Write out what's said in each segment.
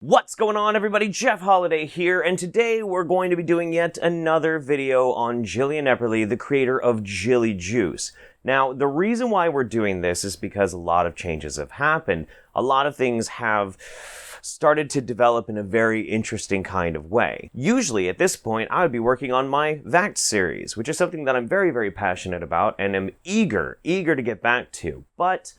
What's going on, everybody? Jeff Holiday here, and today we're going to be doing yet another video on Jillian Epperly, the creator of Jilly Juice. Now, the reason why we're doing this is because a lot of changes have happened. A lot of things have started to develop in a very interesting kind of way. Usually, at this point, I would be working on my VACT series, which is something that I'm very, very passionate about and am eager to get back to. But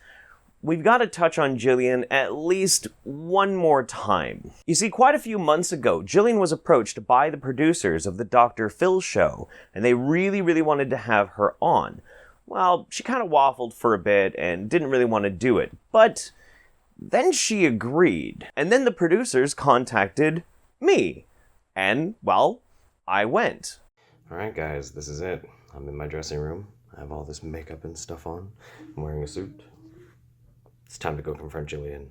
we've got to touch on Jillian at least one more time. You see, quite a few months ago, Jillian was approached by the producers of the Dr. Phil show, and they really wanted to have her on. Well, she kind of waffled for a bit and didn't really want to do it, but then she agreed. And then the producers contacted me, and, well, I went. Alright guys, this is it. I'm in my dressing room. I have all this makeup and stuff on. I'm wearing a suit. It's time to go confront Jillian.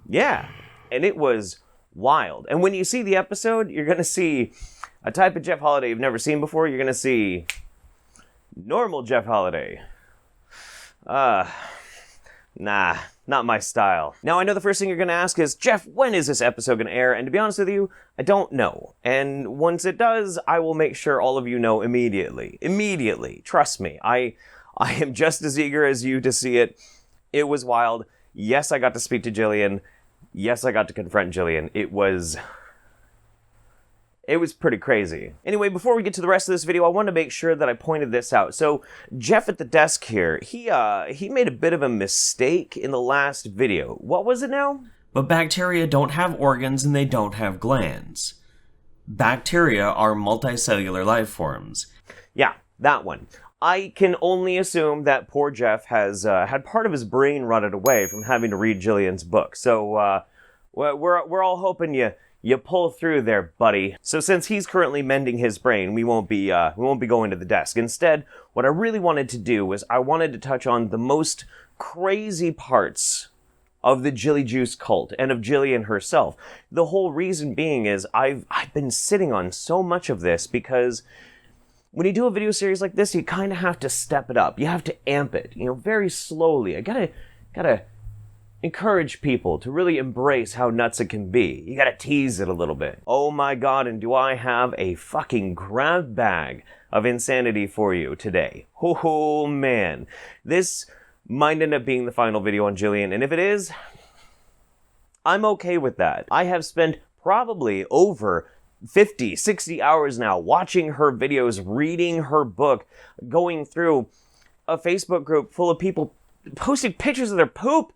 Yeah, and it was wild. And when you see the episode, you're going to see a type of Jeff Holiday you've never seen before. You're going to see normal Jeff Holiday. Nah, not my style. Now, I know the first thing you're going to ask is, Jeff, when is this episode going to air? And to be honest with you, I don't know. And once it does, I will make sure all of you know immediately. Immediately. Trust me. I am just as eager as you to see it. It was wild. Yes, I got to speak to Jillian. Yes, I got to confront Jillian. It was pretty crazy. Anyway, before we get to the rest of this video, I want to make sure that I pointed this out. So, Jeff at the desk here, he made a bit of a mistake in the last video. What was it now? But bacteria don't have organs and they don't have glands. Bacteria are multicellular life forms. Yeah, that one. I can only assume that poor Jeff has had part of his brain rotted away from having to read Jillian's book. So we're all hoping you pull through there, buddy. So since he's currently mending his brain, we won't be going to the desk. Instead, what I really wanted to do was I wanted to touch on the most crazy parts of the Jilly Juice cult and of Jillian herself. The whole reason being is I've been sitting on so much of this because when you do a video series like this, you kind of have to step it up. You have to amp it, very slowly. I gotta encourage people to really embrace how nuts it can be. You gotta tease it a little bit. Oh my god, and do I have a fucking grab bag of insanity for you today. Oh man. This might end up being the final video on Jillian, and if it is, I'm okay with that. I have spent probably over 50, 60 hours now watching her videos, reading her book, going through a Facebook group full of people posting pictures of their poop.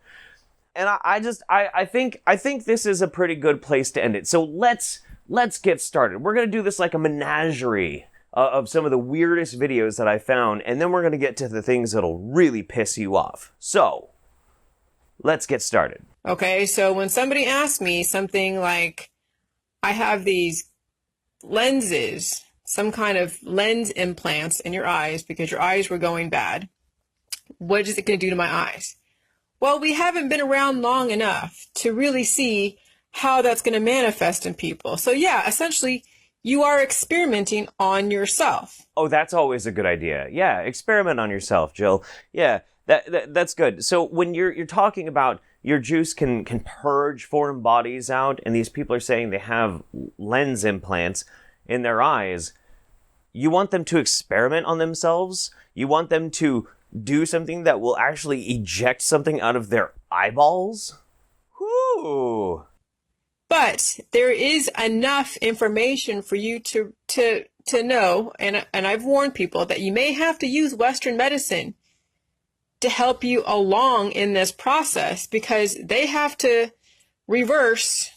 And I think this is a pretty good place to end it. So let's get started. We're going to do this like a menagerie of some of the weirdest videos that I found, and then we're going to get to the things that'll really piss you off. So let's get started. Okay, so when somebody asks me something like, I have these lenses, some kind of lens implants in your eyes because your eyes were going bad, what is it going to do to my eyes? Well, we haven't been around long enough to really see how that's going to manifest in people. So yeah, essentially, you are experimenting on yourself. Oh, that's always a good idea. Yeah, experiment on yourself, Jill. Yeah, that's good. So when you're talking about your juice can purge foreign bodies out, and these people are saying they have lens implants in their eyes, you want them to experiment on themselves? You want them to do something that will actually eject something out of their eyeballs? Whoo! But there is enough information for you to know, and I've warned people that you may have to use Western medicine to help you along in this process, because they have to reverse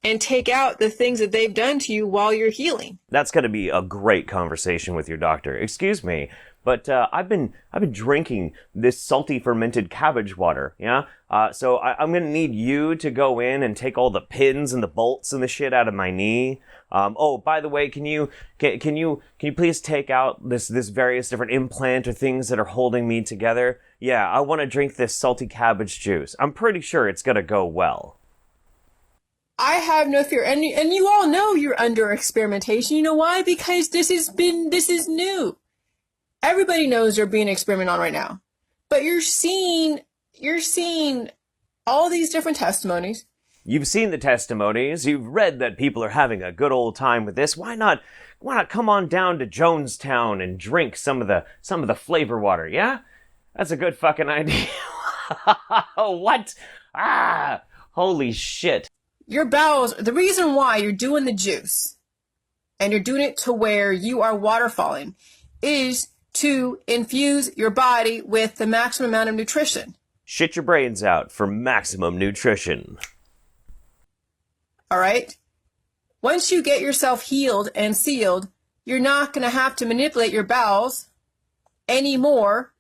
and take out the things that they've done to you while you're healing. That's going to be a great conversation with your doctor. Excuse me, but I've been drinking this salty fermented cabbage water, yeah? So I'm going to need you to go in and take all the pins and the bolts and the shit out of my knee. Oh, by the way, can you please take out this various different implant or things that are holding me together? Yeah, I want to drink this salty cabbage juice. I'm pretty sure it's going to go well. I have no fear. And you all know you're under experimentation. You know why? Because this is new. Everybody knows they're being experimented on right now. But you're seeing all these different testimonies. You've seen the testimonies. You've read that people are having a good old time with this. Why not come on down to Jonestown and drink some of the flavor water, yeah? That's a good fucking idea. What? Ah! Holy shit. Your bowels, the reason why you're doing the juice, and you're doing it to where you are waterfalling, is to infuse your body with the maximum amount of nutrition. Shit your brains out for maximum nutrition. All right? Once you get yourself healed and sealed, you're not going to have to manipulate your bowels anymore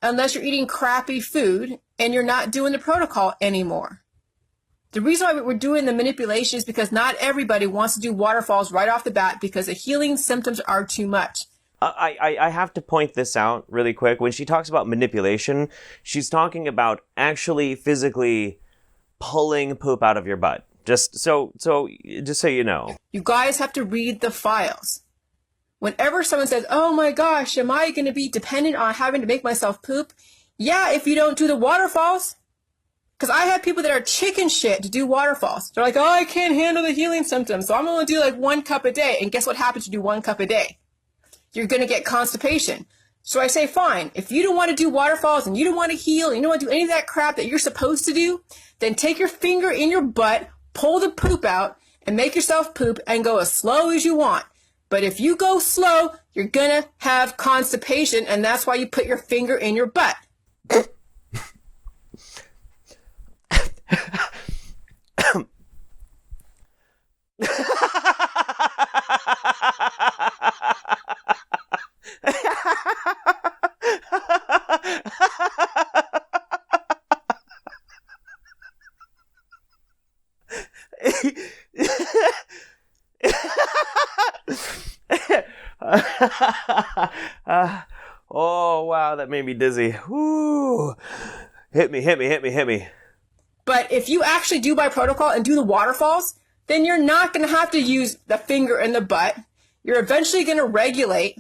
unless you're eating crappy food and you're not doing the protocol anymore. The reason why we're doing the manipulation is because not everybody wants to do waterfalls right off the bat because the healing symptoms are too much. I have to point this out really quick. When she talks about manipulation, she's talking about actually physically pulling poop out of your butt. Just so you know. You guys have to read the files. Whenever someone says, oh my gosh, am I going to be dependent on having to make myself poop? Yeah, if you don't do the waterfalls. Because I have people that are chicken shit to do waterfalls. They're like, oh, I can't handle the healing symptoms, so I'm going to do like 1 cup a day. And guess what happens when you do 1 cup a day? You're going to get constipation. So I say, fine, if you don't want to do waterfalls and you don't want to heal and you don't want to do any of that crap that you're supposed to do, then take your finger in your butt, pull the poop out, and make yourself poop and go as slow as you want. But if you go slow, you're going to have constipation, and that's why you put your finger in your butt. Oh, wow, that made me dizzy. Woo. Hit me. But if you actually do by protocol and do the waterfalls, then you're not going to have to use the finger in the butt. You're eventually going to regulate.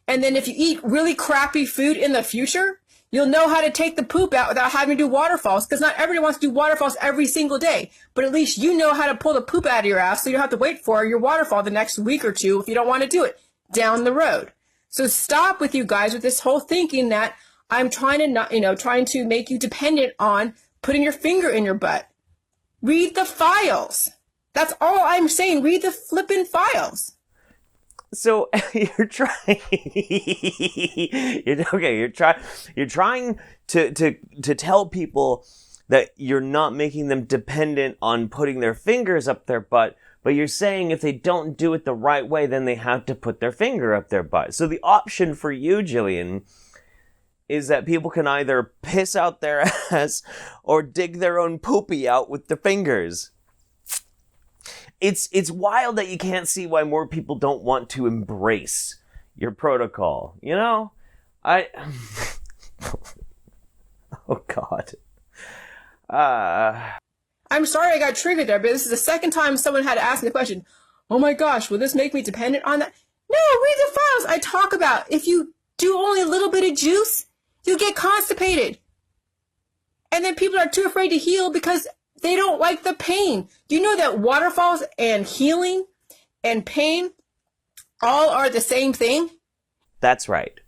And then if you eat really crappy food in the future, you'll know how to take the poop out without having to do waterfalls. Because not everybody wants to do waterfalls every single day. But at least you know how to pull the poop out of your ass, so you don't have to wait for your waterfall the next week or two if you don't want to do it down the road. So stop with you guys with this whole thinking that I'm trying to make you dependent on putting your finger in your butt. Read the files. That's all I'm saying. Read the flippin' files. So you're trying. You're trying to tell people that you're not making them dependent on putting their fingers up their butt, but you're saying if they don't do it the right way, then they have to put their finger up their butt. So the option for you, Jillian, is that people can either piss out their ass or dig their own poopy out with their fingers. It's wild that you can't see why more people don't want to embrace your protocol. You know? Oh, God. I'm sorry I got triggered there, but this is the second time someone had to ask me the question, oh my gosh, will this make me dependent on that? No, read the files. I talk about if you do only a little bit of juice, you get constipated. And then people are too afraid to heal because they don't like the pain. Do you know that waterfalls and healing and pain all are the same thing? That's right.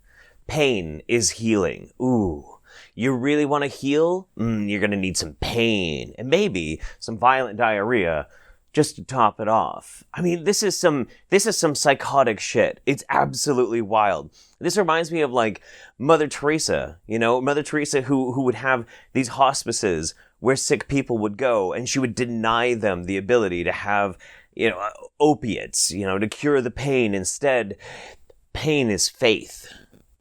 Pain is healing. Ooh. You really want to heal? You're going to need some pain and maybe some violent diarrhea just to top it off. I mean, this is some psychotic shit. It's absolutely wild. This reminds me of like Mother Teresa, Mother Teresa who would have these hospices where sick people would go and she would deny them the ability to have, opiates, to cure the pain. Instead, pain is faith.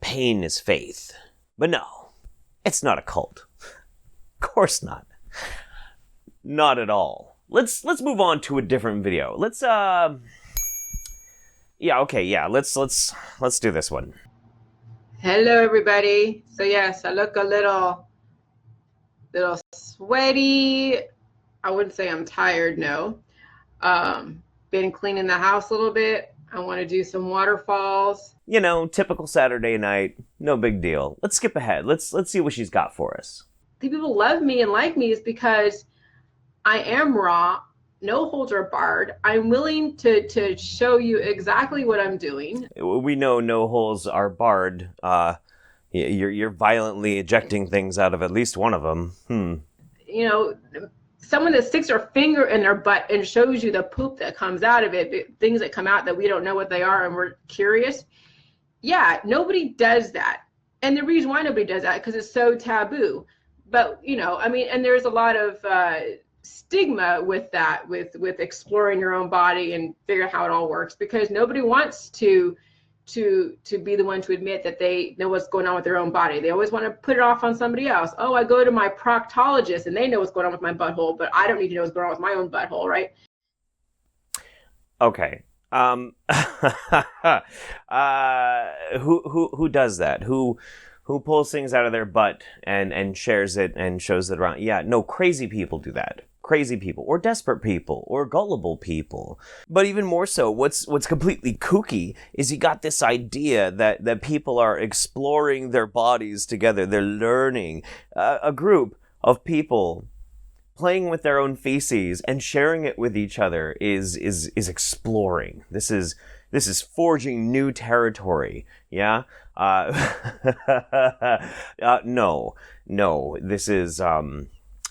Pain is faith. But no. It's not a cult. Of course not. Not at all. Let's move on to a different video. Let's do this one. Hello everybody. So yes, I look a little sweaty. I wouldn't say I'm tired, no. Been cleaning the house a little bit. I want to do some waterfalls. Typical Saturday night, no big deal. Let's skip ahead. Let's see what she's got for us. The people love me and like me is because I am raw. No holds are barred. I'm willing to show you exactly what I'm doing. We know no holes are barred. You're violently ejecting things out of at least one of them. You know, someone that sticks their finger in their butt and shows you the poop that comes out of it, things that come out that we don't know what they are and we're curious. Yeah, nobody does that. And the reason why nobody does that, because it's so taboo. But, you know, I mean, and there's a lot of stigma with that, with exploring your own body and figure out how it all works, because nobody wants to be the one to admit that they know what's going on with their own body. They always want to put it off on somebody else. Oh, I go to my proctologist and they know what's going on with my butthole, but I don't need to know what's going on with my own butthole, right? Okay. Who does that? Who pulls things out of their butt and shares it and shows it around? Yeah, no, crazy people do that. Crazy people, or desperate people, or gullible people. But even more so, what's completely kooky is you got this idea that people are exploring their bodies together. They're learning. A group of people playing with their own feces and sharing it with each other is exploring. This is forging new territory. Yeah. No.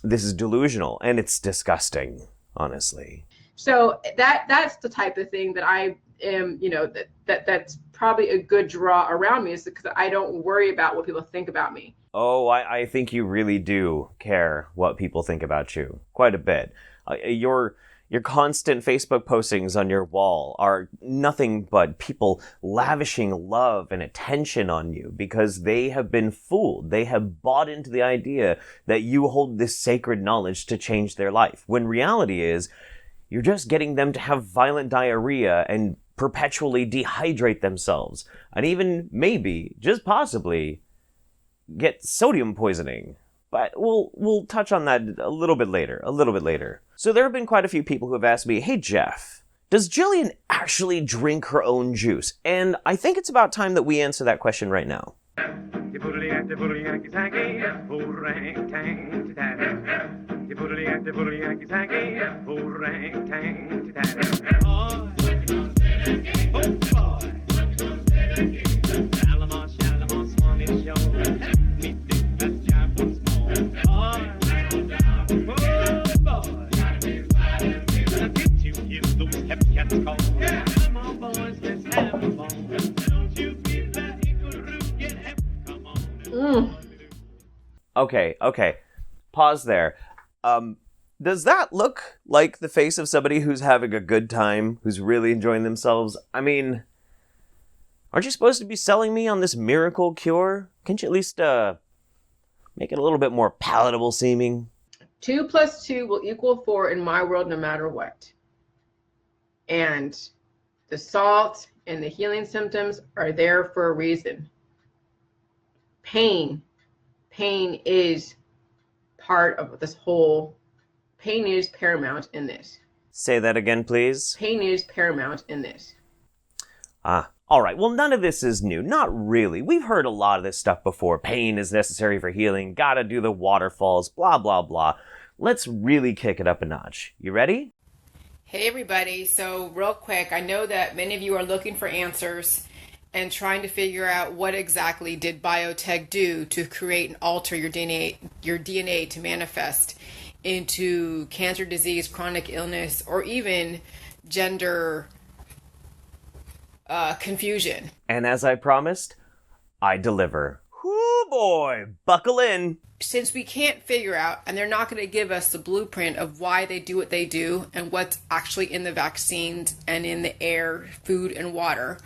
This is delusional, and it's disgusting, honestly. So that's the type of thing that I am, you know, that's probably a good draw around me, is because I don't worry about what people think about me. Oh, I think you really do care what people think about you. Quite a bit. Your constant Facebook postings on your wall are nothing but people lavishing love and attention on you because they have been fooled. They have bought into the idea that you hold this sacred knowledge to change their life. When reality is, you're just getting them to have violent diarrhea and perpetually dehydrate themselves. And even maybe, just possibly, get sodium poisoning. But we'll touch on that a little bit later. So there have been quite a few people who have asked me, hey Jeff, does Jillian actually drink her own juice? And I think it's about time that we answer that question right now. Okay. Pause there. Does that look like the face of somebody who's having a good time, who's really enjoying themselves? I mean, aren't you supposed to be selling me on this miracle cure? Can't you at least make it a little bit more palatable seeming? 2 + 2 will equal 4 in my world, no matter what. And the salt and the healing symptoms are there for a reason. Pain is part of this whole. Pain is paramount in this. Say that again, please. Pain is paramount in this. All right. Well, none of this is new. Not really. We've heard a lot of this stuff before. Pain is necessary for healing. Gotta do the waterfalls. Blah, blah, blah. Let's really kick it up a notch. You ready? Hey everybody, so real quick, I know that many of you are looking for answers and trying to figure out what exactly did biotech do to create and alter your DNA to manifest into cancer, disease, chronic illness, or even gender confusion. And as I promised, I deliver. Whoo boy, buckle in. Since we can't figure out, and they're not going to give us the blueprint of why they do what they do and what's actually in the vaccines and in the air, food, and water,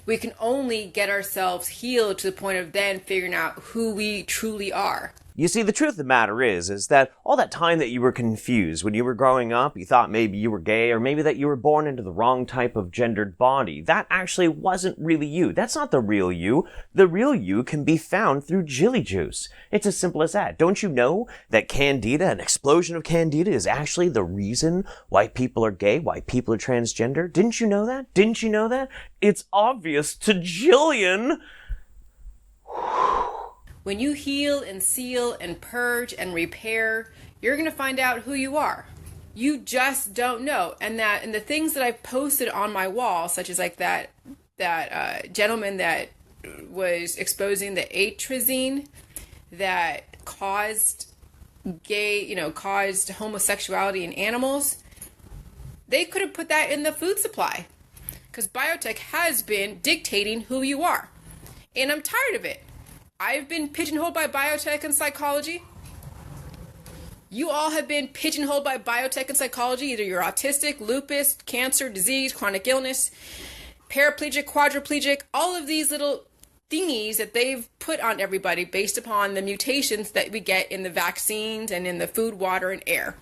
we can only get ourselves healed to the point of then figuring out who we truly are. You see, the truth of the matter is that all that time that you were confused when you were growing up, you thought maybe you were gay, or maybe that you were born into the wrong type of gendered body, that actually wasn't really you. That's not the real you. The real you can be found through Jilly Juice. It's as simple as that. Don't you know that Candida, an explosion of Candida, is actually the reason why people are gay, why people are transgender? Didn't you know that? Didn't you know that? It's obvious to Jillian. When you heal and seal and purge and repair, you're going to find out who you are. You just don't know. And the things that I've posted on my wall, such as like that gentleman that was exposing the atrazine that caused caused homosexuality in animals, they could have put that in the food supply, because biotech has been dictating who you are. And I'm tired of it. I've been pigeonholed by biotech and psychology. You all have been pigeonholed by biotech and psychology. Either you're autistic, lupus, cancer, disease, chronic illness, paraplegic, quadriplegic, all of these little thingies that they've put on everybody based upon the mutations that we get in the vaccines and in the food, water, and air.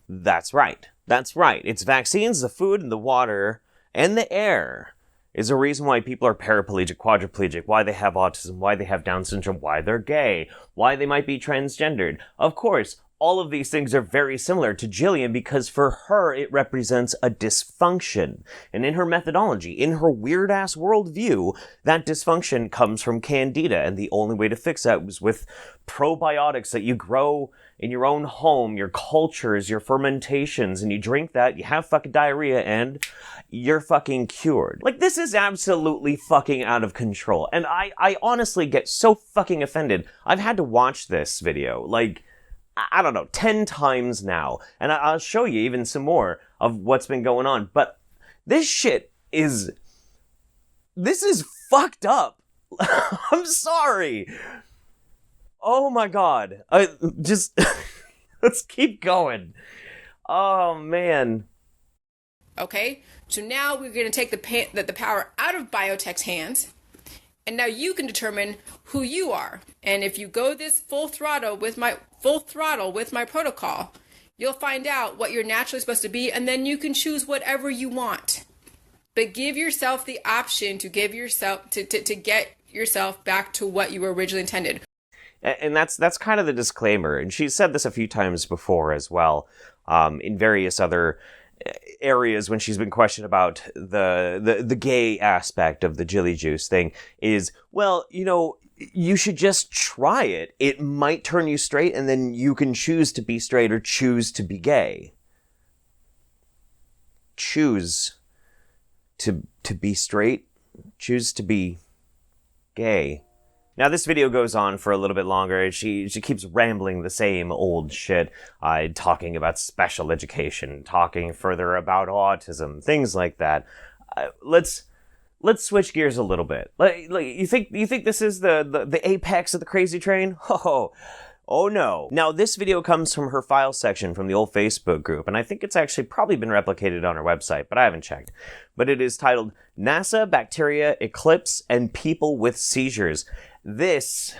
That's right. That's right. It's vaccines, the food, and the water, and the air is a reason why people are paraplegic, quadriplegic, why they have autism, why they have Down syndrome, why they're gay, why they might be transgendered. Of course, all of these things are very similar to Jillian because for her, it represents a dysfunction. And in her methodology, in her weird-ass worldview, that dysfunction comes from candida. And the only way to fix that was with probiotics that you grow in your own home, your cultures, your fermentations, and you drink that, you have fucking diarrhea, and you're fucking cured. Like, this is absolutely fucking out of control. And I honestly get so fucking offended. I've had to watch this video, like, I don't know, 10 times now. And I'll show you even some more of what's been going on. But this shit is... This is fucked up. I'm sorry. Oh my god. Just... Let's keep going. Oh, man. Okay, so now we're going to take the power out of biotech's hands. And now you can determine who you are. And if you go this full throttle with my protocol, you'll find out what you're naturally supposed to be, and then you can choose whatever you want. But give yourself the option to give yourself to get yourself back to what you were originally intended. And that's kind of the disclaimer. And she's said this a few times before as well, in various other areas when she's been questioned about the gay aspect of the Jilly Juice thing is, well, you know, you should just try it. It might turn you straight, and then you can choose to be straight or choose to be gay. Choose to be straight, choose to be gay. Now, this video goes on for a little bit longer. She keeps rambling the same old shit, talking about special education, talking further about autism, things like that. Let's switch gears a little bit. Like you think this is the apex of the crazy train? Oh no. Now, this video comes from her file section from the old Facebook group, and I think it's actually probably been replicated on her website, but I haven't checked. But it is titled NASA, Bacteria, Eclipse, and People with Seizures. This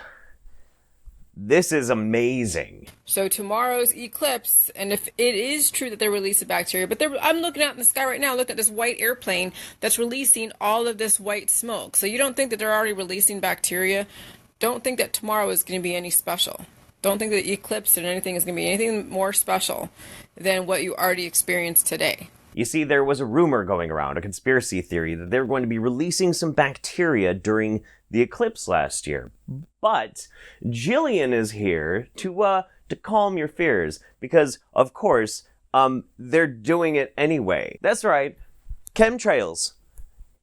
is amazing. So tomorrow's eclipse, and if it is true that they're releasing bacteria, but I'm looking out in the sky right now, looking at this white airplane that's releasing all of this white smoke. So you don't think that they're already releasing bacteria? Don't think that tomorrow is going to be any special. Don't think that the eclipse or anything is going to be anything more special than what you already experienced today. You see, there was a rumor going around, a conspiracy theory, that they were going to be releasing some bacteria during the eclipse last year. But Jillian is here to calm your fears, because, of course, they're doing it anyway. That's right, chemtrails.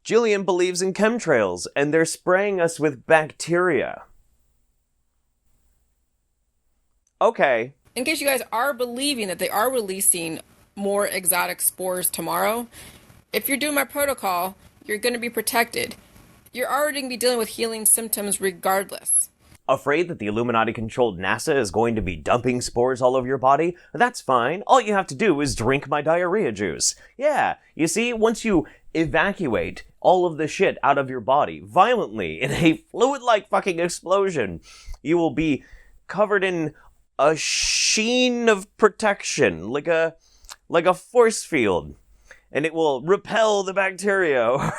Jillian believes in chemtrails, and they're spraying us with bacteria. Okay. In case you guys are believing that they are releasing more exotic spores tomorrow, if you're doing my protocol, you're going to be protected. You're already going to be dealing with healing symptoms regardless. Afraid that the Illuminati-controlled NASA is going to be dumping spores all over your body? That's fine. All you have to do is drink my diarrhea juice. Yeah, you see, once you evacuate all of the shit out of your body violently in a fluid-like fucking explosion, you will be covered in a sheen of protection, like a force field, and it will repel the bacteria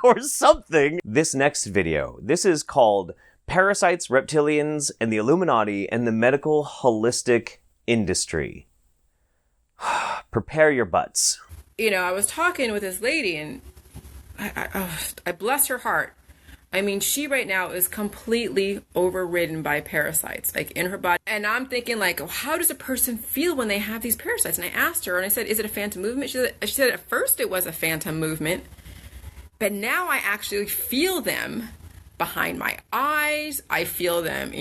or something. This next video, this is called Parasites, Reptilians, and the Illuminati and the Medical Holistic Industry. Prepare your butts. You know, I was talking with this lady, and I bless her heart. I mean, she right now is completely overridden by parasites, like in her body. And I'm thinking, like, how does a person feel when they have these parasites? And I asked her, and I said, is it a phantom movement? She said at first it was a phantom movement, but now I actually feel them behind my eyes. I feel them,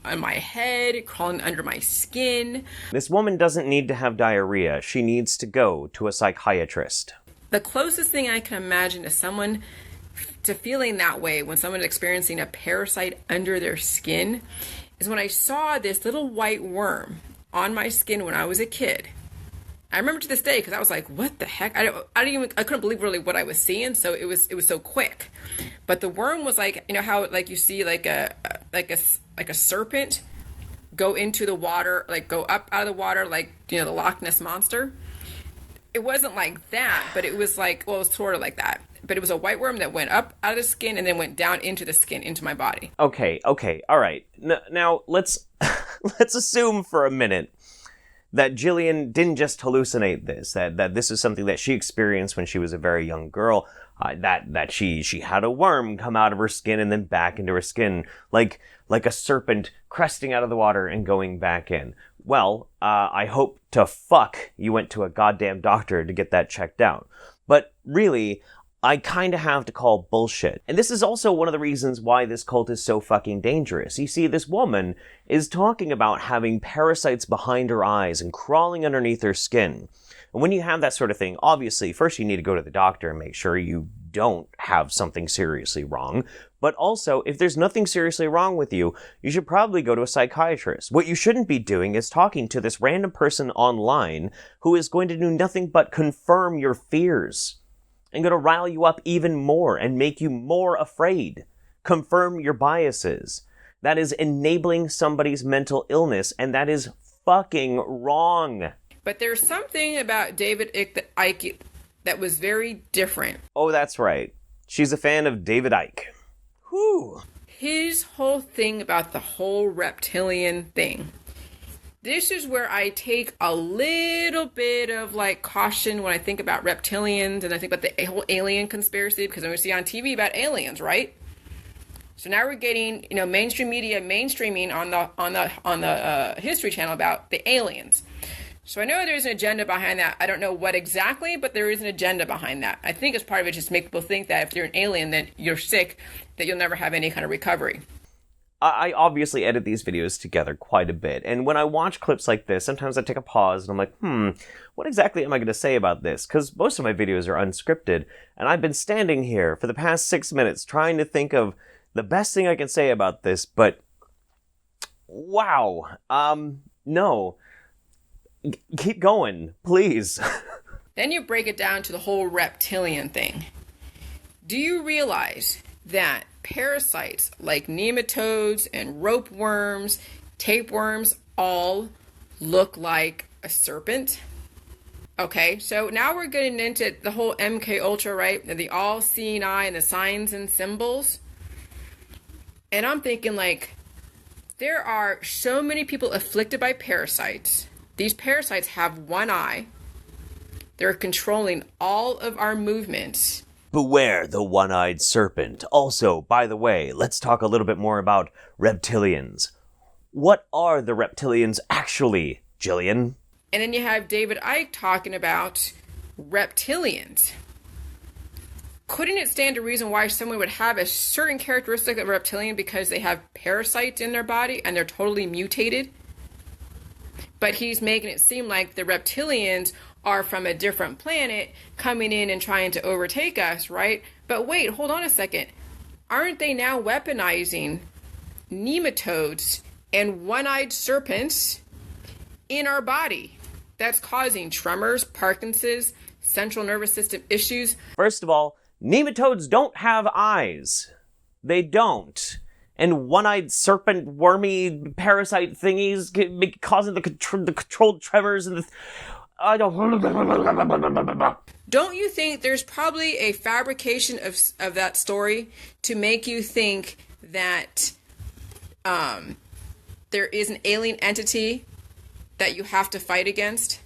on my head, crawling under my skin. This woman doesn't need to have diarrhea. She needs to go to a psychiatrist. The closest thing I can imagine to feeling that way when someone's experiencing a parasite under their skin is when I saw this little white worm on my skin when I was a kid. I remember to this day because I was like, what the heck? I couldn't believe really what I was seeing. So it was so quick. But the worm was like, how like you see like a serpent go into the water, like go up out of the water, like, the Loch Ness monster. It wasn't like that, but it was like, well, it was sort of like that. But it was a white worm that went up out of the skin and then went down into the skin, into my body. Okay, all right. Now, let's assume for a minute that Jillian didn't just hallucinate this, that this is something that she experienced when she was a very young girl, that she had a worm come out of her skin and then back into her skin, like a serpent cresting out of the water and going back in. Well, I hope to fuck you went to a goddamn doctor to get that checked out. But really, I kind of have to call bullshit. And this is also one of the reasons why this cult is so fucking dangerous. You see, this woman is talking about having parasites behind her eyes and crawling underneath her skin. And when you have that sort of thing, obviously, first you need to go to the doctor and make sure you don't have something seriously wrong. But also, if there's nothing seriously wrong with you, you should probably go to a psychiatrist. What you shouldn't be doing is talking to this random person online who is going to do nothing but confirm your fears. And going to rile you up even more and make you more afraid. Confirm your biases. That is enabling somebody's mental illness, and that is fucking wrong. But there's something about David Icke that was very different. Oh, that's right. She's a fan of David Icke. Whew. His whole thing about the whole reptilian thing. This is where I take a little bit of caution when I think about reptilians and I think about the whole alien conspiracy, because we see on TV about aliens, right? So now we're getting, mainstream media mainstreaming on the History Channel about the aliens. So I know there's an agenda behind that. I don't know what exactly, but there is an agenda behind that. I think as part of it just make people think that if you're an alien, then you're sick, that you'll never have any kind of recovery. I obviously edit these videos together quite a bit, and when I watch clips like this, sometimes I take a pause and I'm like, what exactly am I going to say about this? Because most of my videos are unscripted, and I've been standing here for the past 6 minutes trying to think of the best thing I can say about this, but wow, no. Keep going, please. Then you break it down to the whole reptilian thing. Do you realize that parasites like nematodes and rope worms, tapeworms, all look like a serpent? Okay, so now we're getting into the whole MK Ultra, right? The all-seeing eye and the signs and symbols. And I'm thinking there are so many people afflicted by parasites. These parasites have one eye. They're controlling all of our movements. Beware the one-eyed serpent. Also, by the way, let's talk a little bit more about reptilians. What are the reptilians actually, Jillian? And then you have David Icke talking about reptilians. Couldn't it stand to reason why someone would have a certain characteristic of a reptilian because they have parasites in their body and they're totally mutated? But he's making it seem like the reptilians are from a different planet coming in and trying to overtake us, right? But wait, hold on a second. Aren't they now weaponizing nematodes and one-eyed serpents in our body? That's causing tremors, Parkinson's, central nervous system issues. First of all, nematodes don't have eyes. They don't. And one-eyed serpent, wormy parasite thingies causing the controlled tremors and the... Don't you think there's probably a fabrication of that story to make you think that there is an alien entity that you have to fight against?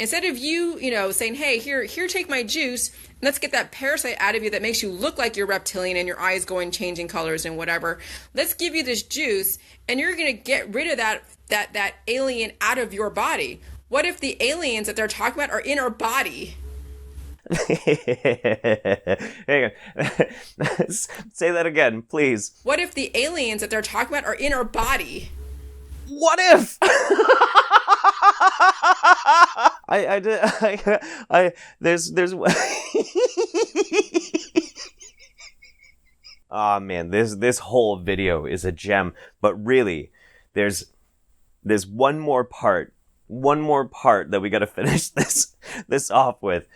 Instead of you saying, hey, here, take my juice, let's get that parasite out of you that makes you look like you're reptilian and your eyes going changing colors and whatever. Let's give you this juice and you're going to get rid of that alien out of your body. What if the aliens that they're talking about are in our body? Hang on. Say that again, please. What if the aliens that they're talking about are in our body? What if? There's oh man, this whole video is a gem, but really there's one more part that we got to finish this off with.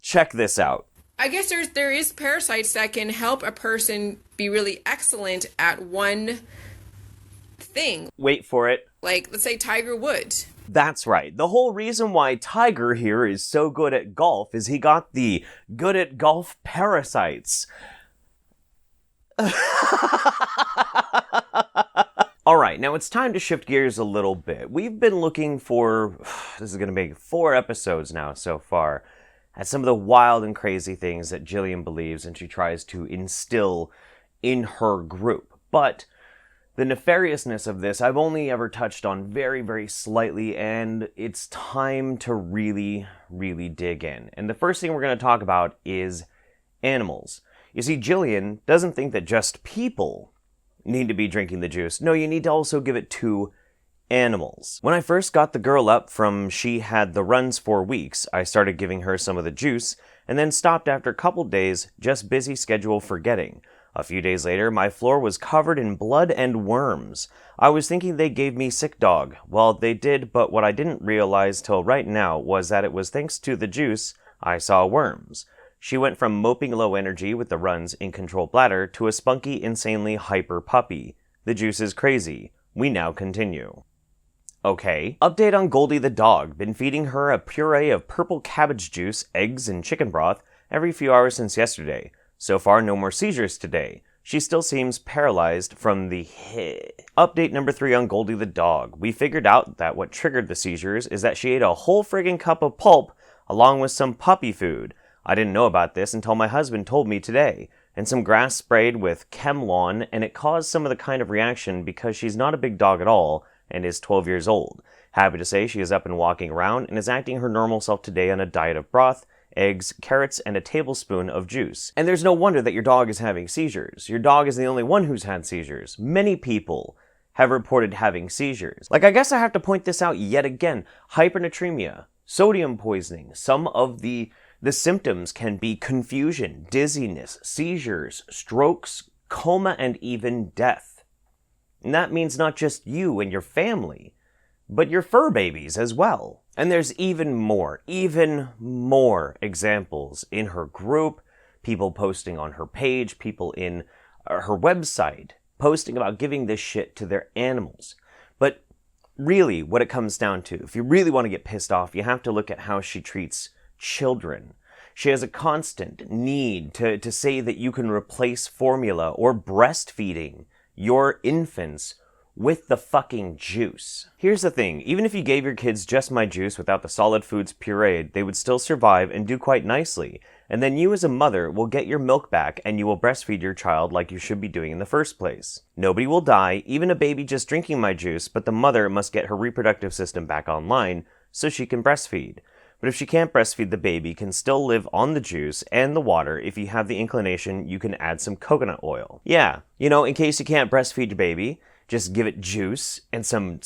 Check this out. I guess there is parasites that can help a person be really excellent at one thing. Wait for it. Like, let's say Tiger Woods. That's right. The whole reason why Tiger here is so good at golf is he got the good at golf parasites. Alright, now it's time to shift gears a little bit. We've been looking for, this is going to make 4 episodes now so far, at some of the wild and crazy things that Jillian believes and she tries to instill in her group. But the nefariousness of this, I've only ever touched on very, very slightly, and it's time to really, really dig in. And the first thing we're going to talk about is animals. You see, Jillian doesn't think that just people need to be drinking the juice. No, you need to also give it to animals. When I first got the girl up from she had the runs for weeks, I started giving her some of the juice, and then stopped after a couple days, just busy schedule forgetting. A few days later, my floor was covered in blood and worms. I was thinking they gave me sick dog. Well, they did, but what I didn't realize till right now was that it was thanks to the juice I saw worms. She went from moping low energy with the runs in control bladder to a spunky, insanely hyper puppy. The juice is crazy. We now continue. Okay. Update on Goldie the dog. Been feeding her a puree of purple cabbage juice, eggs, and chicken broth every few hours since yesterday. So far, no more seizures today. She still seems paralyzed from the Update number 3 on Goldie the dog. We figured out that what triggered the seizures is that she ate a whole friggin' cup of pulp along with some puppy food. I didn't know about this until my husband told me today. And some grass sprayed with Chemlon, and it caused some of the kind of reaction because she's not a big dog at all and is 12 years old. Happy to say she is up and walking around and is acting her normal self today on a diet of broth, eggs, carrots, and a tablespoon of juice. And there's no wonder that your dog is having seizures. Your dog is the only one who's had seizures. Many people have reported having seizures. Like, I guess I have to point this out yet again. Hypernatremia, sodium poisoning. Some of the symptoms can be confusion, dizziness, seizures, strokes, coma, and even death. And that means not just you and your family, but your fur babies as well. And there's even more examples in her group, people posting on her page, people in her website, posting about giving this shit to their animals. But really, what it comes down to, if you really want to get pissed off, you have to look at how she treats children. She has a constant need to say that you can replace formula or breastfeeding your infants with the fucking juice. Here's the thing, even if you gave your kids just my juice without the solid foods pureed, they would still survive and do quite nicely. And then you as a mother will get your milk back and you will breastfeed your child like you should be doing in the first place. Nobody will die, even a baby just drinking my juice, but the mother must get her reproductive system back online so she can breastfeed. But if she can't breastfeed, the baby can still live on the juice and the water. If you have the inclination, you can add some coconut oil. Yeah, in case you can't breastfeed your baby, just give it juice and some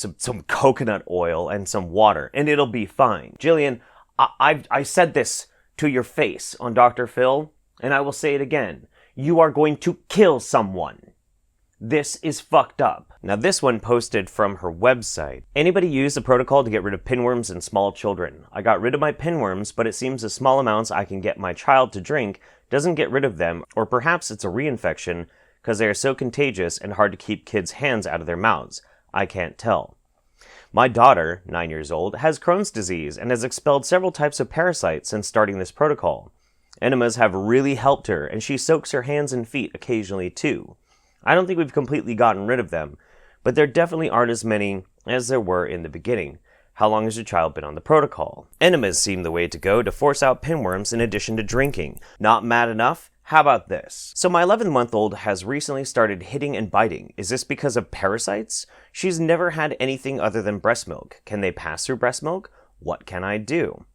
coconut oil and some water, and it'll be fine. Jillian, I said this to your face on Dr. Phil, and I will say it again. You are going to kill someone. This is fucked up. Now this one posted from her website. Anybody use the protocol to get rid of pinworms in small children? I got rid of my pinworms, but it seems the small amounts I can get my child to drink doesn't get rid of them, or perhaps it's a reinfection because they are so contagious and hard to keep kids' hands out of their mouths. I can't tell. My daughter, 9 years old, has Crohn's disease and has expelled several types of parasites since starting this protocol. Enemas have really helped her, and she soaks her hands and feet occasionally too. I don't think we've completely gotten rid of them, but there definitely aren't as many as there were in the beginning. How long has your child been on the protocol? Enemas seem the way to go to force out pinworms in addition to drinking. Not mad enough? How about this? So my 11-month-old has recently started hitting and biting. Is this because of parasites? She's never had anything other than breast milk. Can they pass through breast milk? What can I do?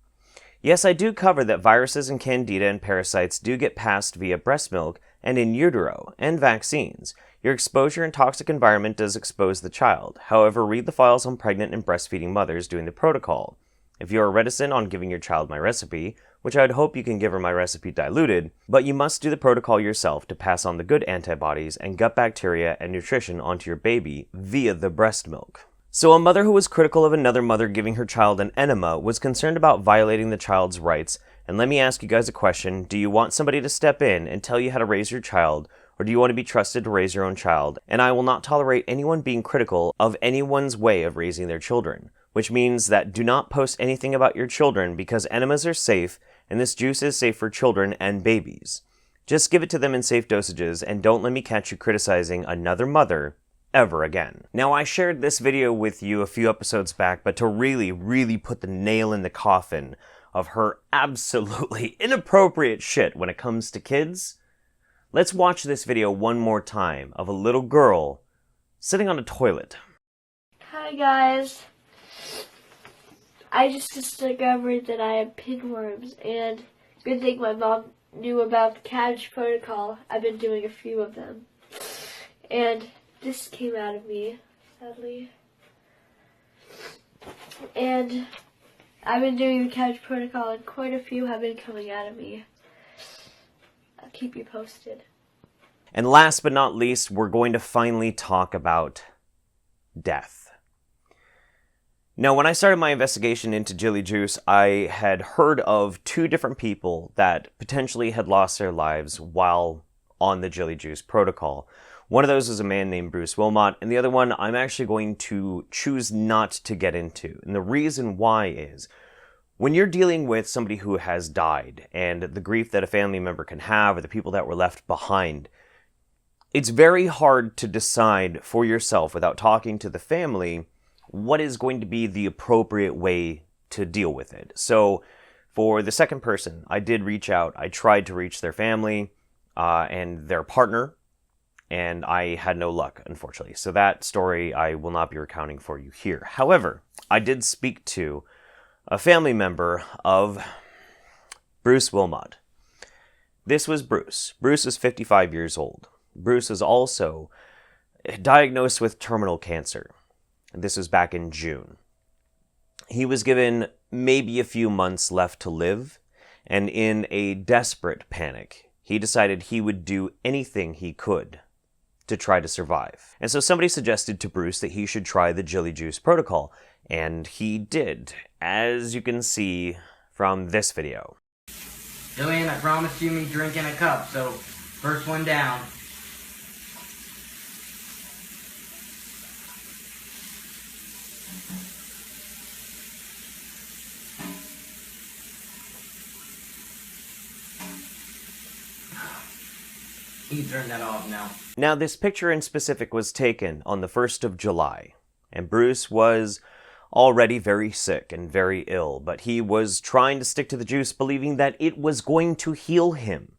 Yes, I do cover that viruses and candida and parasites do get passed via breast milk and in utero, and vaccines. Your exposure and toxic environment does expose the child. However, read the files on pregnant and breastfeeding mothers doing the protocol. If you are reticent on giving your child my recipe, which I'd hope you can give her my recipe diluted, but you must do the protocol yourself to pass on the good antibodies and gut bacteria and nutrition onto your baby via the breast milk. So a mother who was critical of another mother giving her child an enema was concerned about violating the child's rights, and let me ask you guys a question. Do you want somebody to step in and tell you how to raise your child, or do you want to be trusted to raise your own child? And I will not tolerate anyone being critical of anyone's way of raising their children, which means that do not post anything about your children because enemas are safe, and this juice is safe for children and babies. Just give it to them in safe dosages, and don't let me catch you criticizing another mother ever again. Now, I shared this video with you a few episodes back, but to really put the nail in the coffin of her absolutely inappropriate shit when it comes to kids, let's watch this video one more time of a little girl sitting on a toilet. Hi guys. I just discovered that I have pinworms, and good thing my mom knew about the cabbage protocol. I've been doing a few of them. And this came out of me, sadly. And I've been doing the cabbage protocol, and quite a few have been coming out of me. I'll keep you posted. And last but not least, we're going to finally talk about death. Now, when I started my investigation into Jilly Juice, I had heard of 2 different people that potentially had lost their lives while on the Jilly Juice protocol. One of those is a man named Bruce Wilmot, and the other one I'm actually going to choose not to get into. And the reason why is, when you're dealing with somebody who has died, and the grief that a family member can have, or the people that were left behind, it's very hard to decide for yourself, without talking to the family, what is going to be the appropriate way to deal with it. So for the second person, I did reach out. I tried to reach their family and their partner, and I had no luck, unfortunately. So that story I will not be recounting for you here. However, I did speak to a family member of Bruce Wilmot. This was Bruce. Bruce is 55 years old. Bruce is also diagnosed with terminal cancer. This was back in June. He was given maybe a few months left to live, and in a desperate panic, he decided he would do anything he could to try to survive. And so somebody suggested to Bruce that he should try the Jilly Juice protocol, and he did, as you can see from this video. Jillian, I promised you me drink in a cup, so first one down. You can turn that off now. Now, this picture in specific was taken on the 1st of July, and Bruce was already very sick and very ill, but he was trying to stick to the juice, believing that it was going to heal him.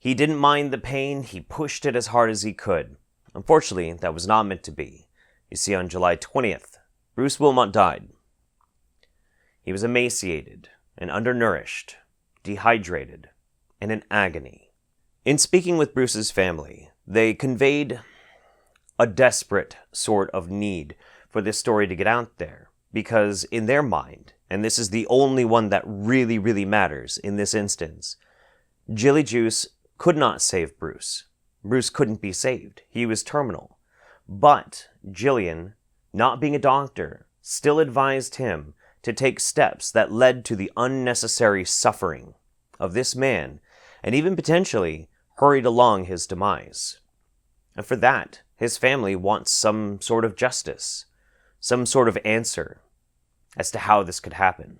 He didn't mind the pain, he pushed it as hard as he could. Unfortunately, that was not meant to be. You see, on July 20th, Bruce Wilmot died. He was emaciated and undernourished, dehydrated, and in agony. In speaking with Bruce's family, they conveyed a desperate sort of need for this story to get out there, because in their mind, and this is the only one that really matters in this instance, Jilly Juice could not save Bruce. Bruce couldn't be saved. He was terminal. But Jillian, not being a doctor, still advised him to take steps that led to the unnecessary suffering of this man, and even potentially hurried along his demise. And for that, his family wants some sort of justice, some sort of answer as to how this could happen.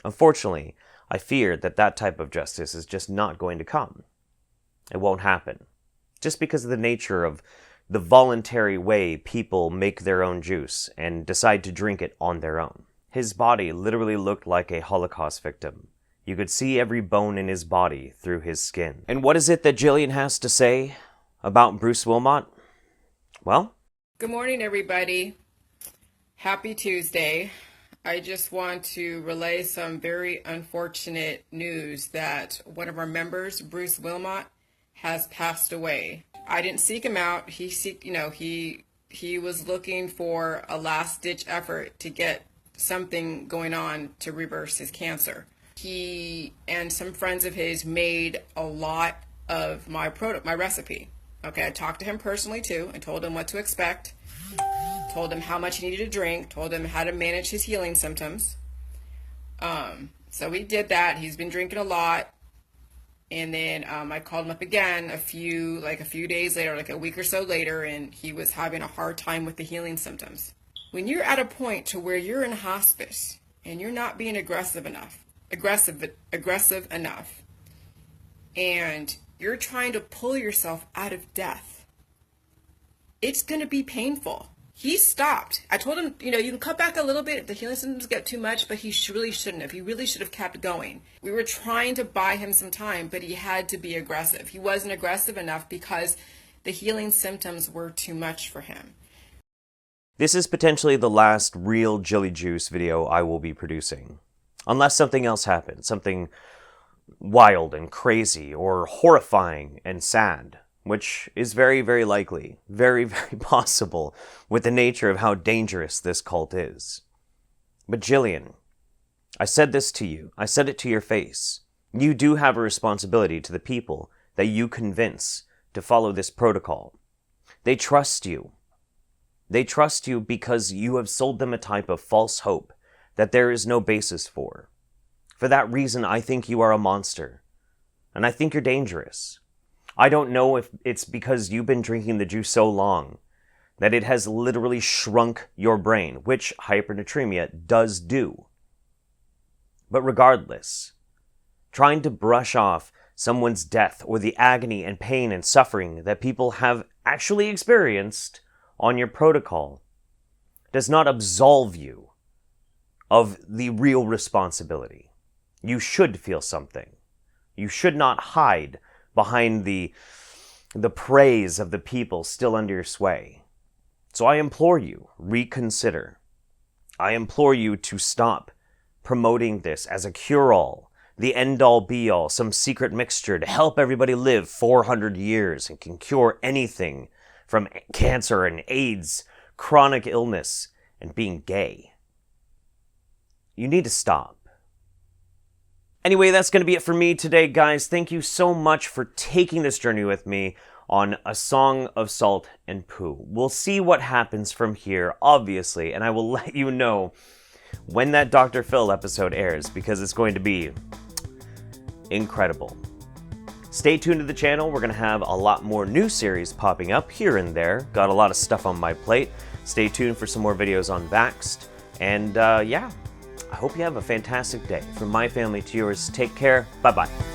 Unfortunately, I fear that that type of justice is just not going to come. It won't happen. Just because of the nature of the voluntary way people make their own juice and decide to drink it on their own. His body literally looked like a Holocaust victim. You could see every bone in his body through his skin. And what is it that Jillian has to say about Bruce Wilmot? Well, Good morning, everybody. Happy Tuesday. I just want to relay some very unfortunate news that one of our members, Bruce Wilmot, has passed away. I didn't seek him out. He was looking for a last-ditch effort to get something going on to reverse his cancer. He and some friends of his made a lot of my recipe. Okay, I talked to him personally too. I told him what to expect, told him how much he needed to drink, told him how to manage his healing symptoms. So he did that. He's been drinking a lot. And then I called him up again a few days later, like a week or so later, and he was having a hard time with the healing symptoms. When you're at a point to where you're in hospice and you're not being aggressive enough, and you're trying to pull yourself out of death, it's going to be painful. He stopped. I told him, you can cut back a little bit if the healing symptoms get too much, but he really shouldn't have. He really should have kept going. We were trying to buy him some time, but he had to be aggressive. He wasn't aggressive enough because the healing symptoms were too much for him. this is potentially the last real Jilly Juice video I will be producing. Unless something else happens, something wild and crazy or horrifying and sad, which is very, very likely, very, very possible with the nature of how dangerous this cult is. But Jillian, I said this to you. I said it to your face. You do have a responsibility to the people that you convince to follow this protocol. They trust you. They trust you because you have sold them a type of false hope that there is no basis for. For that reason, I think you are a monster. And I think you're dangerous. I don't know if it's because you've been drinking the juice so long that it has literally shrunk your brain, which hypernatremia does do. But regardless, trying to brush off someone's death or the agony and pain and suffering that people have actually experienced on your protocol does not absolve you of the real responsibility. You should feel something. You should not hide behind the praise of the people still under your sway. So I implore you, reconsider. I implore you to stop promoting this as a cure-all, the end-all be-all, some secret mixture to help everybody live 400 years and can cure anything from cancer and AIDS, chronic illness, and being gay. You need to stop. Anyway, that's going to be it for me today, guys. Thank you so much for taking this journey with me on A Song of Salt and Poo. We'll see what happens from here, obviously, and I will let you know when that Dr. Phil episode airs, because it's going to be incredible. Stay tuned to the channel. We're going to have a lot more new series popping up here and there. Got a lot of stuff on my plate. Stay tuned for some more videos on Vaxxed. And yeah, I hope you have a fantastic day. From my family to yours, take care. Bye-bye.